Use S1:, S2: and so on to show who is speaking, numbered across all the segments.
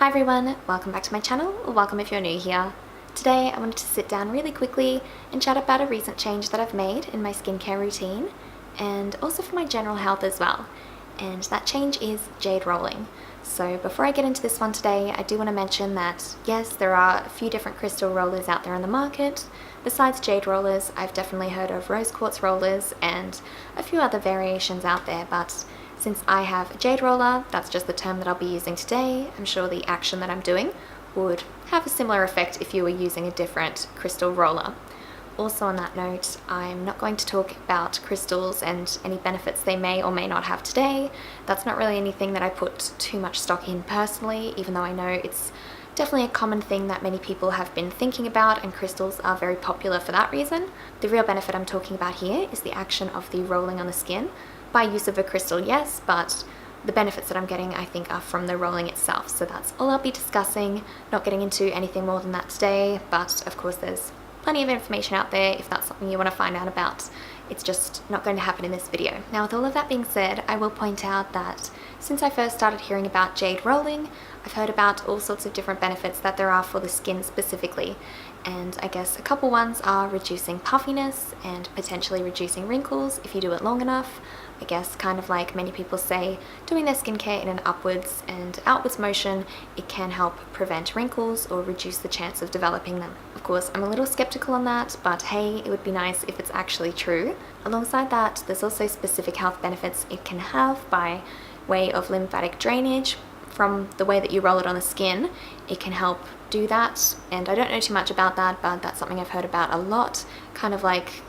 S1: Hi everyone, welcome back to my channel, or welcome if you're new here. Today I wanted to sit down really quickly and chat about a recent change that I've made in my skincare routine and also for my general health as well. And that change is jade rolling. So before I get into this one today, I do want to mention that yes, there are a few different crystal rollers out there on the market. Besides jade rollers, I've definitely heard of rose quartz rollers and a few other variations out there, but since I have a jade roller, that's just the term that I'll be using today. I'm sure the action that I'm doing would have a similar effect if you were using a different crystal roller. Also on that note, I'm not going to talk about crystals and any benefits they may or may not have today. That's not really anything that I put too much stock in personally, even though I know it's definitely a common thing that many people have been thinking about, and crystals are very popular for that reason. The real benefit I'm talking about here is the action of the rolling on the skin. By use of a crystal, yes, but the benefits that I'm getting, I think, are from the rolling itself. So that's all I'll be discussing, not getting into anything more than that today, but of course there's plenty of information out there if that's something you want to find out about. It's just not going to happen in this video. Now, with all of that being said, I will point out that since I first started hearing about jade rolling, I've heard about all sorts of different benefits that there are for the skin specifically. And I guess a couple ones are reducing puffiness and potentially reducing wrinkles if you do it long enough. I guess kind of like many people say, doing their skincare in an upwards and outwards motion, it can help prevent wrinkles or reduce the chance of developing them. Of course, I'm a little skeptical on that, but hey, it would be nice if it's actually true. Alongside that, there's also specific health benefits it can have by way of lymphatic drainage. From the way that you roll it on the skin, it can help do that, and I don't know too much about that, but that's something I've heard about a lot, kind of like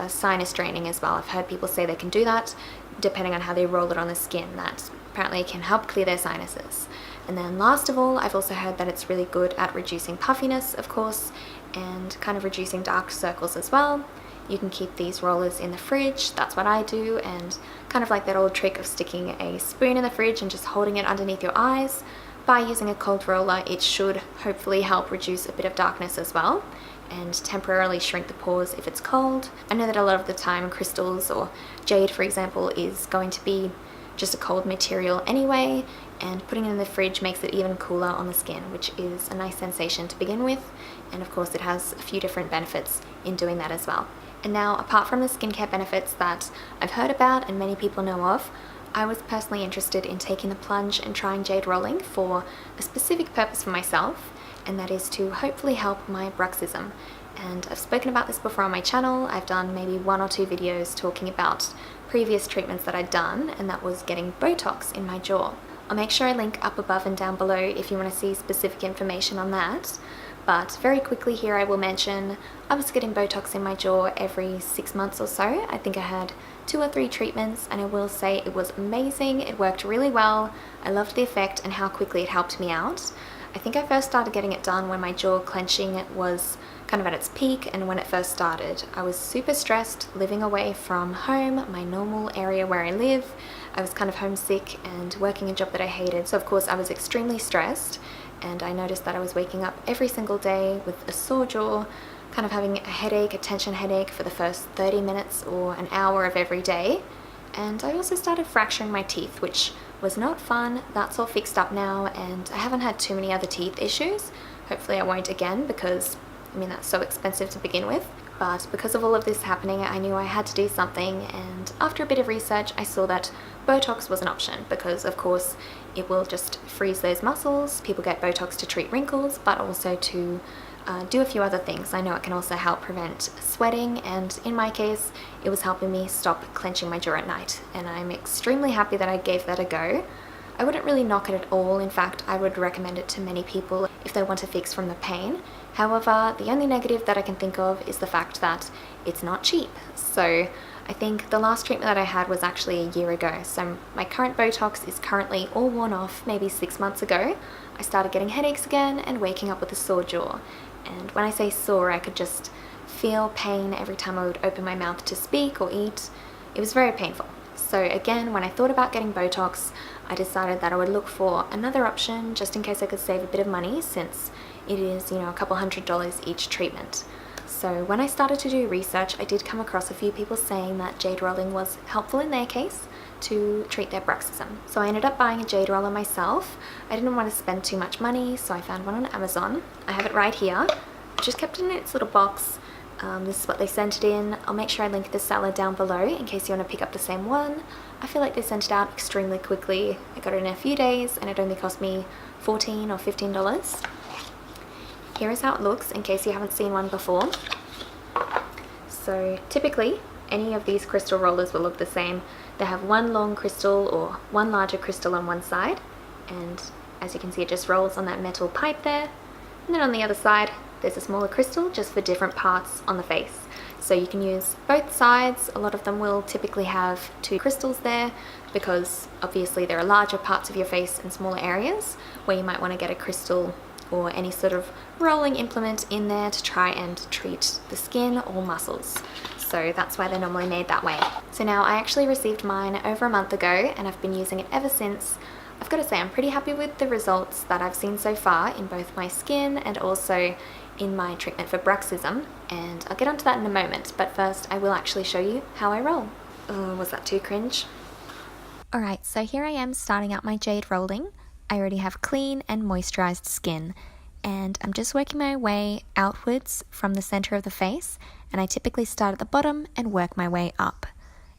S1: sinus draining as well. I've heard people say they can do that depending on how they roll it on the skin, that apparently it can help clear their sinuses. And then last of all, I've also heard that it's really good at reducing puffiness, of course, and kind of reducing dark circles as well. You can keep these rollers in the fridge, that's what I do, and kind of like that old trick of sticking a spoon in the fridge and just holding it underneath your eyes. By using a cold roller, it should hopefully help reduce a bit of darkness as well and temporarily shrink the pores if it's cold. I know that a lot of the time crystals or jade, for example, is going to be just a cold material anyway, and putting it in the fridge makes it even cooler on the skin, which is a nice sensation to begin with, and of course it has a few different benefits in doing that as well. And now, apart from the skincare benefits that I've heard about and many people know of, I was personally interested in taking the plunge and trying jade rolling for a specific purpose for myself, and that is to hopefully help my bruxism. And I've spoken about this before on my channel. I've done maybe 1 or 2 videos talking about previous treatments that I'd done, and that was getting Botox in my jaw. I'll make sure I link up above and down below if you want to see specific information on that. But very quickly here I will mention I was getting Botox in my jaw every 6 months or so. I think I had 2 or 3 treatments, and I will say it was amazing. It worked really well. I loved the effect and how quickly it helped me out. I think I first started getting it done when my jaw clenching was kind of at its peak, and when it first started I was super stressed living away from home, my normal area where I live. I was kind of homesick and working a job that I hated, so of course I was extremely stressed, and I noticed that I was waking up every single day with a sore jaw, kind of having a headache, a tension headache for the first 30 minutes or an hour of every day. And I also started fracturing my teeth, which was not fun. That's all fixed up now, and I haven't had too many other teeth issues. Hopefully I won't again, because I mean that's so expensive to begin with. But because of all of this happening, I knew I had to do something, and after a bit of research I saw that Botox was an option, because of course it will just freeze those muscles. People get Botox to treat wrinkles, but also to do a few other things. I know it can also help prevent sweating, and in my case it was helping me stop clenching my jaw at night, and I'm extremely happy that I gave that a go. I wouldn't really knock it at all. In fact, I would recommend it to many people if they want to fix from the pain. However, the only negative that I can think of is the fact that it's not cheap. So I think the last treatment that I had was actually a year ago. So my current Botox is currently all worn off. Maybe 6 months ago I started getting headaches again and waking up with a sore jaw. And when I say sore, I could just feel pain every time I would open my mouth to speak or eat. It was very painful. So again, when I thought about getting Botox, I decided that I would look for another option just in case I could save a bit of money, since it is, you know, a couple $100 each treatment. So when I started to do research, I did come across a few people saying that jade rolling was helpful in their case to treat their bruxism. So I ended up buying a jade roller myself. I didn't want to spend too much money, so I found one on Amazon. I have it right here. I just kept it in its little box. This is what they sent it in. I'll make sure I link the seller down below in case you want to pick up the same one. I feel like they sent it out extremely quickly. I got it in a few days and it only cost me $14 or $15. Here is how it looks in case you haven't seen one before. So typically any of these crystal rollers will look the same. They have one long crystal or one larger crystal on one side, and as you can see it just rolls on that metal pipe there, and then on the other side there's a smaller crystal just for different parts on the face. So you can use both sides. A lot of them will typically have two crystals there because obviously there are larger parts of your face and smaller areas where you might want to get a crystal or any sort of rolling implement in there to try and treat the skin or muscles. So that's why they're normally made that way. So now I actually received mine over a month ago and I've been using it ever since. I've got to say I'm pretty happy with the results that I've seen so far in both my skin and also in my treatment for bruxism, and I'll get onto that in a moment, but first I will actually show you how I roll. Oh, was that too cringe? Alright, so here I am starting out my jade rolling. I already have clean and moisturized skin, and I'm just working my way outwards from the center of the face, and I typically start at the bottom and work my way up.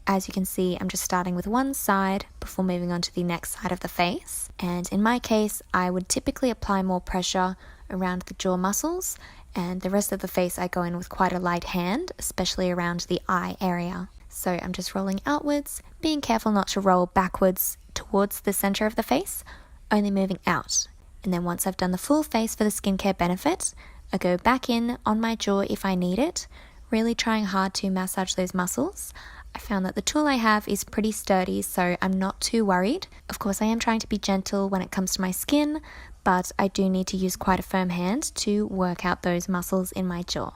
S1: As you can see, I'm just starting with one side before moving on to the next side of the face, and in my case I would typically apply more pressure around the jaw muscles, and the rest of the face I go in with quite a light hand, especially around the eye area. So I'm just rolling outwards, being careful not to roll backwards towards the center of the face, only moving out. And then once I've done the full face for the skincare benefit, I go back in on my jaw if I need it, really trying hard to massage those muscles. I found that the tool I have is pretty sturdy, so I'm not too worried. Of course, I am trying to be gentle when it comes to my skin, but I do need to use quite a firm hand to work out those muscles in my jaw.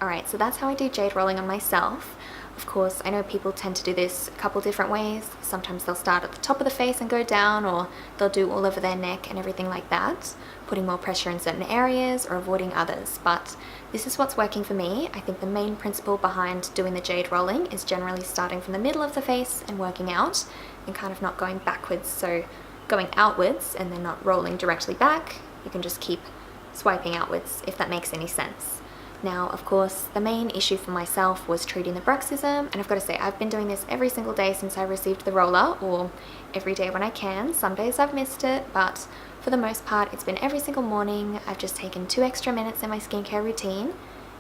S1: Alright, so that's how I do jade rolling on myself. Of course, I know people tend to do this a couple different ways. Sometimes they'll start at the top of the face and go down, or they'll do all over their neck and everything like that, putting more pressure in certain areas or avoiding others. But this is what's working for me. I think the main principle behind doing the jade rolling is generally starting from the middle of the face and working out and kind of not going backwards. So going outwards and then not rolling directly back, you can just keep swiping outwards, if that makes any sense. Now, of course, the main issue for myself was treating the bruxism, and I've got to say, I've been doing this every single day since I received the roller, or every day when I can. Some days I've missed it, but for the most part, it's been every single morning. I've just taken 2 extra minutes in my skincare routine,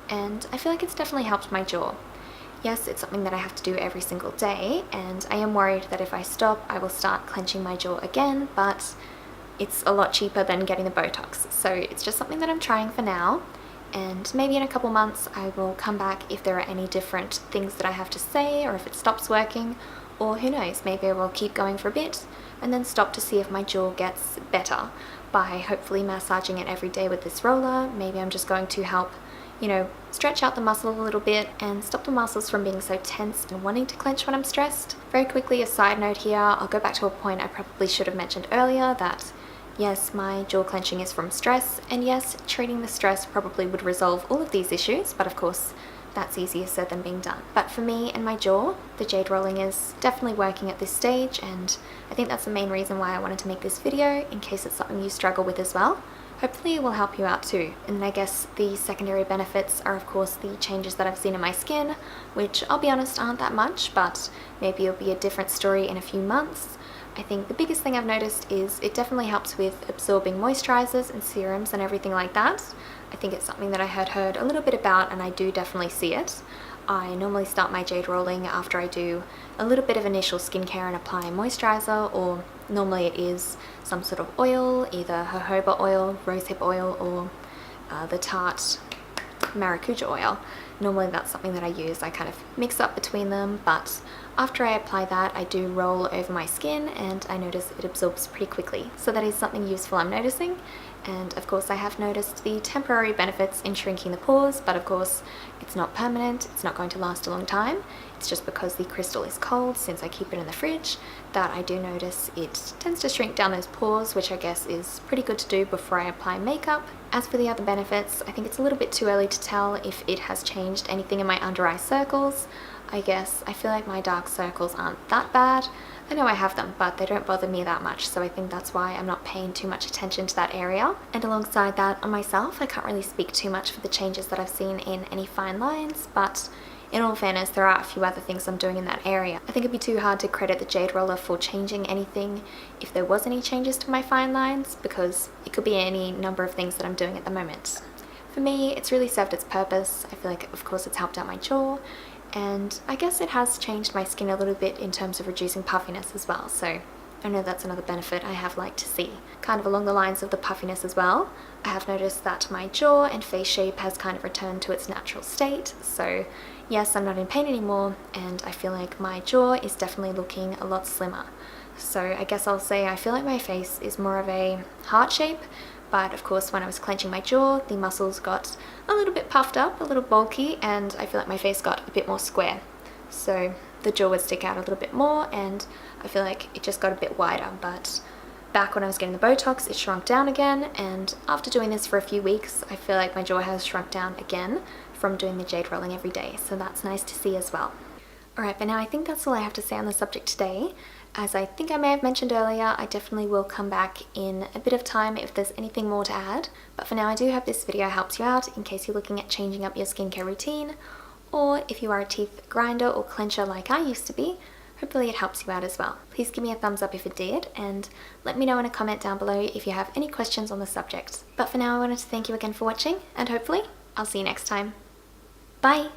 S1: and I feel like it's definitely helped my jaw. Yes, it's something that I have to do every single day, and I am worried that if I stop, I will start clenching my jaw again, but it's a lot cheaper than getting the Botox. So it's just something that I'm trying for now, and maybe in a couple months I will come back if there are any different things that I have to say, or if it stops working, or who knows, maybe I will keep going for a bit and then stop to see if my jaw gets better by hopefully massaging it every day with this roller. Maybe I'm just going to help, stretch out the muscle a little bit and stop the muscles from being so tense and wanting to clench when I'm stressed. Very quickly, a side note here, I'll go back to a point I probably should have mentioned earlier, that yes, my jaw clenching is from stress, and yes, treating the stress probably would resolve all of these issues, but of course, that's easier said than being done. But for me and my jaw, the jade rolling is definitely working at this stage, and I think that's the main reason why I wanted to make this video, in case it's something you struggle with as well. Hopefully it will help you out too. And then I guess the secondary benefits are of course the changes that I've seen in my skin, which I'll be honest aren't that much, but maybe it'll be a different story in a few months. I think the biggest thing I've noticed is it definitely helps with absorbing moisturizers and serums and everything like that. I think it's something that I had heard a little bit about, and I do definitely see it. I normally start my jade rolling after I do a little bit of initial skincare and apply a moisturizer, or normally it is some sort of oil, either jojoba oil, rosehip oil, or the Tarte maracuja oil. Normally that's something that I use. I kind of mix up between them, but after I apply that, I do roll over my skin and I notice it absorbs pretty quickly. So that is something useful I'm noticing. And of course I have noticed the temporary benefits in shrinking the pores, but of course it's not permanent, it's not going to last a long time. It's just because the crystal is cold, since I keep it in the fridge, that I do notice it tends to shrink down those pores, which I guess is pretty good to do before I apply makeup. As for the other benefits, I think it's a little bit too early to tell if it has changed anything in my under eye circles. I guess I feel like my dark circles aren't that bad. I know I have them, but they don't bother me that much, so I think that's why I'm not paying too much attention to that area. And alongside that, on myself, I can't really speak too much for the changes that I've seen in any fine lines, but in all fairness, there are a few other things I'm doing in that area. I think it'd be too hard to credit the Jade roller for changing anything if there was any changes to my fine lines, because it could be any number of things that I'm doing at the moment. For me, it's really served its purpose. I feel like, of course, it's helped out my jaw, and I guess it has changed my skin a little bit in terms of reducing puffiness as well, so I know that's another benefit I have liked to see. Kind of along the lines of the puffiness as well, I have noticed that my jaw and face shape has kind of returned to its natural state, so yes, I'm not in pain anymore, and I feel like my jaw is definitely looking a lot slimmer. So I guess I'll say I feel like my face is more of a heart shape, but of course when I was clenching my jaw, the muscles got a little bit puffed up, a little bulky, and I feel like my face got a bit more square. So the jaw would stick out a little bit more, and I feel like it just got a bit wider. But back when I was getting the Botox, it shrunk down again, and after doing this for a few weeks, I feel like my jaw has shrunk down again from doing the jade rolling every day, so that's nice to see as well. Alright, but now I think that's all I have to say on the subject today. As I think I may have mentioned earlier, I definitely will come back in a bit of time if there's anything more to add, but for now I do hope this video helps you out in case you're looking at changing up your skincare routine, or if you are a teeth grinder or clencher like I used to be, hopefully it helps you out as well. Please give me a thumbs up if it did, and let me know in a comment down below if you have any questions on the subject. But for now I wanted to thank you again for watching, and hopefully I'll see you next time. Bye!